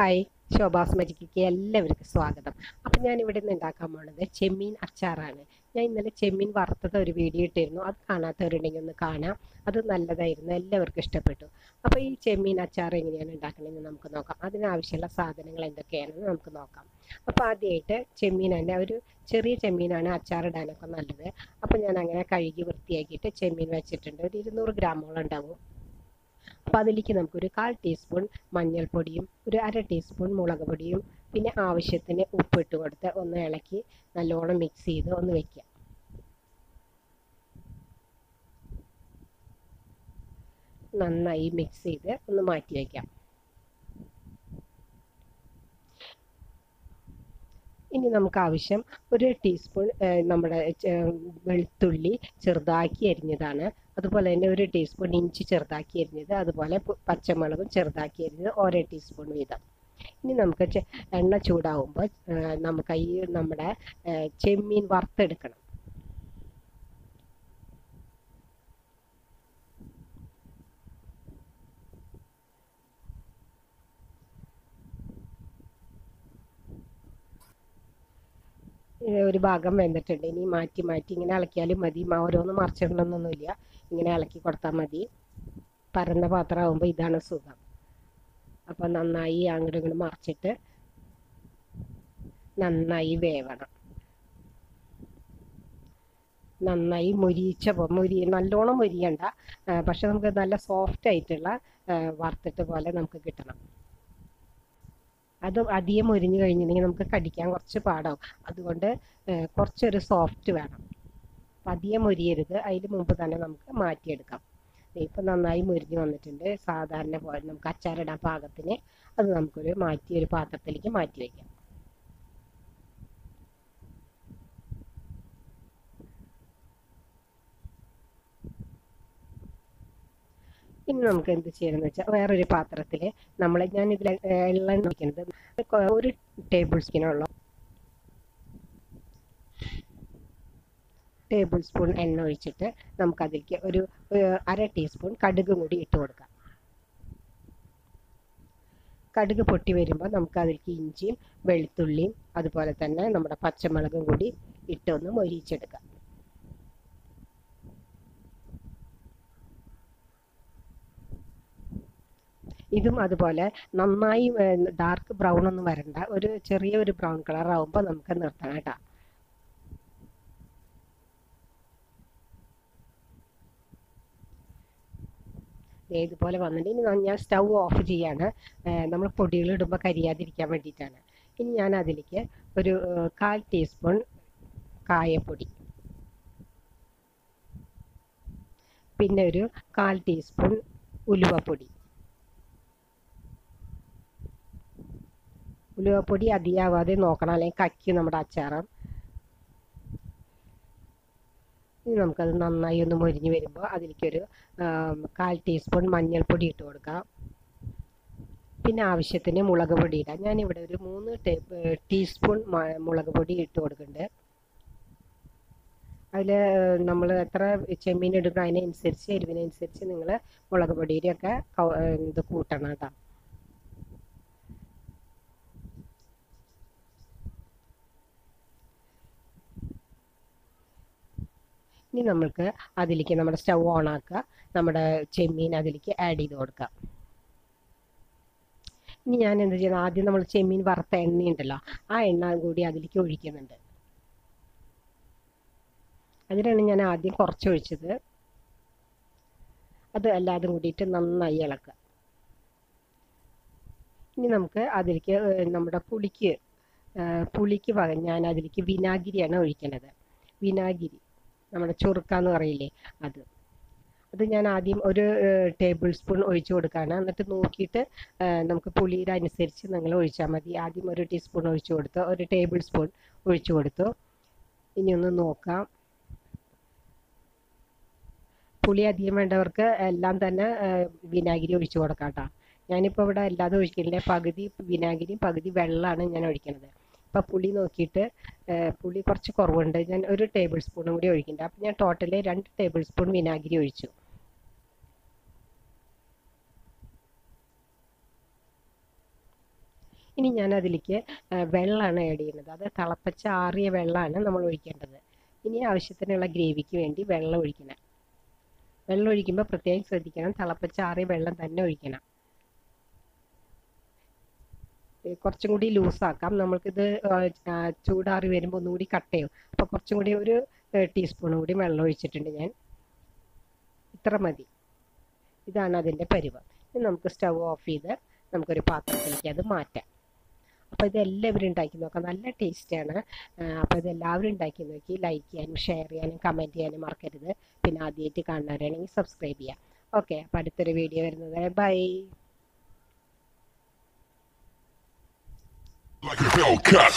Hi, Shobha's മജിക്കിക്ക് എല്ലാവർക്കും സ്വാഗതം. അപ്പം ഞാൻ ഇവിടെ നിന്ന് ഉണ്ടാക്കാൻ പോണത് ചെമ്മീൻ അച്ചാറാണ്. ഞാൻ ഇന്നലെ ചെമ്മീൻ വറുത്തത് ഒരു വീഡിയോ ഇട്ടിരുന്നു. അത് കാണാത്തവരുണ്ടെങ്കിൽ ഒന്ന് കാണാം. അത് നല്ലതായിരുന്നു, എല്ലാവർക്കും ഇഷ്ടപ്പെട്ടു. അപ്പോൾ ഈ ചെമ്മീൻ അച്ചാർ എങ്ങനെയാണ് ഉണ്ടാക്കണമെന്ന് നമുക്ക് നോക്കാം. അതിനാവശ്യമുള്ള സാധനങ്ങൾ എന്തൊക്കെയാണെന്ന് നമുക്ക് നോക്കാം. അപ്പോൾ ആദ്യമായിട്ട് ചെമ്മീൻ തന്നെ ഒരു ചെറിയ ചെമ്മീനാണ് അച്ചാറിടാനൊക്കെ നല്ലത്. അപ്പോൾ ഞാൻ അങ്ങനെ കഴുകി വൃത്തിയാക്കിയിട്ട് ചെമ്മീൻ വെച്ചിട്ടുണ്ട്. ഒരു 200 ഗ്രാമോളം ഉണ്ടാവും. അപ്പോൾ അതിലേക്ക് നമുക്കൊരു 1/4 ടീസ്പൂൺ മഞ്ഞൾപ്പൊടിയും ഒരു 1/2 ടീസ്പൂൺ മുളക് പൊടിയും പിന്നെ ആവശ്യത്തിന് ഉപ്പിട്ട് കൊടുത്ത് ഒന്ന് ഇളക്കി നല്ലോണം മിക്സ് ചെയ്ത് ഒന്ന് വെക്കുക. നന്നായി മിക്സ് ചെയ്ത് ഒന്ന് മാറ്റി വയ്ക്കാം. ഇനി നമുക്ക് ആവശ്യം ഒരു ടീസ്പൂൺ നമ്മുടെ വെളുത്തുള്ളി ചെറുതാക്കി അരിഞ്ഞതാണ്. അതുപോലെ തന്നെ ഒരു ടീസ്പൂൺ ഇഞ്ചി ചെറുതാക്കി അരിഞ്ഞത്, അതുപോലെ പച്ചമുളകും ചെറുതാക്കി അരിഞ്ഞത് ഓരോ ടീസ്പൂൺ വീതം. ഇനി നമുക്ക് എണ്ണ ചൂടാവുമ്പോൾ നമുക്ക് ഈ നമ്മുടെ ചെമ്മീൻ വറുത്തെടുക്കണം. ഒരു ഭാഗം വെന്തിട്ടുണ്ട്. ഇനി മാറ്റി മാറ്റി ഇങ്ങനെ ഇളക്കിയാലും മതി. ഓരോന്ന് മറിച്ചിടണമെന്നൊന്നുമില്ല, ഇങ്ങനെ ഇളക്കി കൊടുത്താൽ മതി. പരന്ന പാത്രമാകുമ്പോൾ ഇതാണ് സുഖം. അപ്പം നന്നായി അങ്ങോട്ടും ഇങ്ങോട്ട് മറിച്ചിട്ട് നന്നായി വേവണം. നന്നായി നല്ലോണം മൊരിയണ്ട, പക്ഷെ നമുക്ക് നല്ല സോഫ്റ്റ് ആയിട്ടുള്ള വറുത്തിട്ട് പോലെ നമുക്ക് കിട്ടണം. അത് അധികം മൊരിഞ്ഞു കഴിഞ്ഞിട്ടുണ്ടെങ്കിൽ നമുക്ക് കടിക്കാൻ കുറച്ച് പാടാവും. അതുകൊണ്ട് കുറച്ചൊരു സോഫ്റ്റ് വേണം. അധികം മൊരിയരുത്, അതിന് മുമ്പ് തന്നെ നമുക്ക് മാറ്റിയെടുക്കാം. ഇപ്പം നന്നായി മൊരിഞ്ഞ് വന്നിട്ടുണ്ട്. സാധാരണ പോലെ നമുക്ക് അച്ചാറിടാൻ പാകത്തിന് അത് നമുക്കൊരു ഒരു പാത്രത്തിലേക്ക് മാറ്റി വയ്ക്കാം. ഇനി നമുക്ക് എന്ത് ചെയ്യണമെന്ന് വെച്ചാൽ വേറൊരു പാത്രത്തിൽ ഞാൻ ഇതിൽ എണ്ണ ഒഴിക്കുന്നത് 1 ടേബിൾ സ്പൂൺ എണ്ണ ഒഴിച്ചിട്ട് നമുക്കതിലേക്ക് ഒരു 1/2 ടീസ്പൂൺ കടുകും കൂടി ഇട്ട് കൊടുക്കാം. കടുക് പൊട്ടി വരുമ്പോൾ നമുക്ക് അതിലേക്ക് ഇഞ്ചിയും വെളുത്തുള്ളിയും അതുപോലെ തന്നെ നമ്മുടെ പച്ചമുളകും കൂടി ഇട്ടൊന്ന് മൊരിയിച്ചെടുക്കാം. ഇതും അതുപോലെ നന്നായി ഡാർക്ക് ബ്രൗൺ ഒന്നും വരണ്ട, ഒരു ചെറിയൊരു ബ്രൗൺ കളർ ആവുമ്പോൾ നമുക്ക് നിർത്തണം കേട്ടോ. ഇതുപോലെ വന്നിട്ട് ഇനി ഞാൻ സ്റ്റൗ ഓഫ് ചെയ്യാണ്. നമ്മൾ പൊടികൾ ഇടുമ്പോൾ കരിയാതിരിക്കാൻ വേണ്ടിയിട്ടാണ്. ഇനി ഞാൻ അതിലേക്ക് ഒരു 1/4 ടീസ്പൂൺ കായപ്പൊടി, പിന്നെ ഒരു 1/4 ടീസ്പൂൺ ഉലുവപ്പൊടി. ഉലുവപ്പൊടി അധികമാവാതെ നോക്കണം, അല്ലെങ്കിൽ കയ്ക്കും നമ്മുടെ അച്ചാറും. ഇനി നമുക്കത് നന്നായി ഒന്ന് മൊരിഞ്ഞ് വരുമ്പോൾ അതിലേക്കൊരു 1/4 ടീസ്പൂൺ മഞ്ഞൾപ്പൊടി ഇട്ട് കൊടുക്കാം. പിന്നെ ആവശ്യത്തിന് മുളക് പൊടി ഇടാം. ഞാനിവിടെ ഒരു 3 ടീസ്പൂൺ മുളക് പൊടി ഇട്ട് കൊടുക്കുന്നുണ്ട്. അതിൽ നമ്മൾ എത്ര ചെമ്മീൻ എടുക്കണം അതിനനുസരിച്ച് എരിവിനനുസരിച്ച് നിങ്ങൾ മുളക് പൊടിയുടെയൊക്കെ ഇത് കൂട്ടണം കേട്ടോ. ഇനി നമുക്ക് അതിലേക്ക് നമ്മുടെ സ്റ്റൗ ഓൺ ആക്കുക, നമ്മുടെ ചെമ്മീൻ അതിലേക്ക് ആഡ് ചെയ്ത് കൊടുക്കാം. ഇനി ഞാൻ എന്ത് ചെയ്യുന്നത്, ആദ്യം നമ്മൾ ചെമ്മീൻ വറുത്ത എണ്ണയുണ്ടല്ലോ, ആ എണ്ണ കൂടി അതിലേക്ക് ഒഴിക്കുന്നുണ്ട്. അതിനാണ് ഞാൻ ആദ്യം കുറച്ച് ഒഴിച്ചത്. അത് എല്ലാതും കൂടിയിട്ട് നന്നായി ഇളക്കുക. ഇനി നമുക്ക് അതിലേക്ക് നമ്മുടെ പുളിക്ക് പകരം ഞാൻ അതിലേക്ക് വിനാഗിരിയാണ് ഒഴിക്കുന്നത്. വിനാഗിരി നമ്മുടെ ചുറുക്കാന്ന് പറയില്ലേ, അത് ഞാൻ ആദ്യം ഒരു ടേബിൾ സ്പൂൺ ഒഴിച്ചു കൊടുക്കുകയാണ്. എന്നിട്ട് നോക്കിയിട്ട് നമുക്ക് പുളിയുടെ അനുസരിച്ച് നിങ്ങൾ ഒഴിച്ചാൽ മതി. ആദ്യം ഒരു ടീസ്പൂൺ ഒഴിച്ചു കൊടുത്തു, ഒരു ടേബിൾ സ്പൂൺ ഒഴിച്ചു കൊടുത്തു. ഇനി ഒന്ന് നോക്കാം. പുളി അധികം വേണ്ടവർക്ക് എല്ലാം തന്നെ വിനാഗിരി ഒഴിച്ചു കൊടുക്കാം കേട്ടോ. ഞാനിപ്പോൾ ഇവിടെ അല്ലാതെ ഒഴിക്കുന്നില്ല, പകുതി വിനാഗിരിയും പകുതി വെള്ളമാണ് ഞാൻ ഒഴിക്കുന്നത്. അപ്പോൾ പുളി നോക്കിയിട്ട് പുളി കുറച്ച് കുറവുണ്ട്, ഞാൻ ഒരു ടേബിൾ സ്പൂണും കൂടി ഒഴിക്കുന്നുണ്ട്. അപ്പോൾ ഞാൻ ടോട്ടലി 2 ടേബിൾ സ്പൂൺ വിനാഗിരി ഒഴിച്ചു. ഇനി ഞാൻ അതിലേക്ക് വെള്ളമാണ് ആഡ് ചെയ്യുന്നത്. അത് തിളപ്പിച്ച ആറിയ വെള്ളമാണ് നമ്മൾ ഒഴിക്കേണ്ടത്. ഇനി ആവശ്യത്തിനുള്ള ഗ്രേവിക്ക് വേണ്ടി വെള്ളം ഒഴിക്കണം. വെള്ളം ഒഴിക്കുമ്പോൾ പ്രത്യേകം ശ്രദ്ധിക്കണം, തിളപ്പിച്ച ആറിയ വെള്ളം തന്നെ ഒഴിക്കണം. കുറച്ചും കൂടി ലൂസാക്കാം. നമ്മൾക്കിത് ചൂടാറി വരുമ്പോൾ ഒന്നുകൂടി കട്ട് ചെയ്യും. അപ്പോൾ കുറച്ചും കൂടി ഒരു ടീസ്പൂൺ കൂടി വെള്ളം ഒഴിച്ചിട്ടുണ്ട് ഞാൻ. ഇത്ര മതി. ഇതാണ് അതിൻ്റെ പരുവം. ഇനി നമുക്ക് സ്റ്റവ് ഓഫ് ചെയ്ത് നമുക്കൊരു പാത്രത്തിലേക്ക് അത് മാറ്റാം. അപ്പോൾ ഇതെല്ലാവരും ഉണ്ടാക്കി നോക്കാം, നല്ല ടേസ്റ്റാണ്. അപ്പോൾ ഇതെല്ലാവരും ഉണ്ടാക്കി നോക്കി ലൈക്ക് ചെയ്യാനും ഷെയർ ചെയ്യാനും കമൻറ്റ് ചെയ്യാനും മറക്കരുത്. പിന്നെ ആദ്യമായിട്ട് കാണുന്നവരാണെങ്കിൽ സബ്സ്ക്രൈബ് ചെയ്യാം. ഓക്കെ, അപ്പോൾ അടുത്തൊരു വീഡിയോ വരുന്നത് വരെ by. Like a bell cut.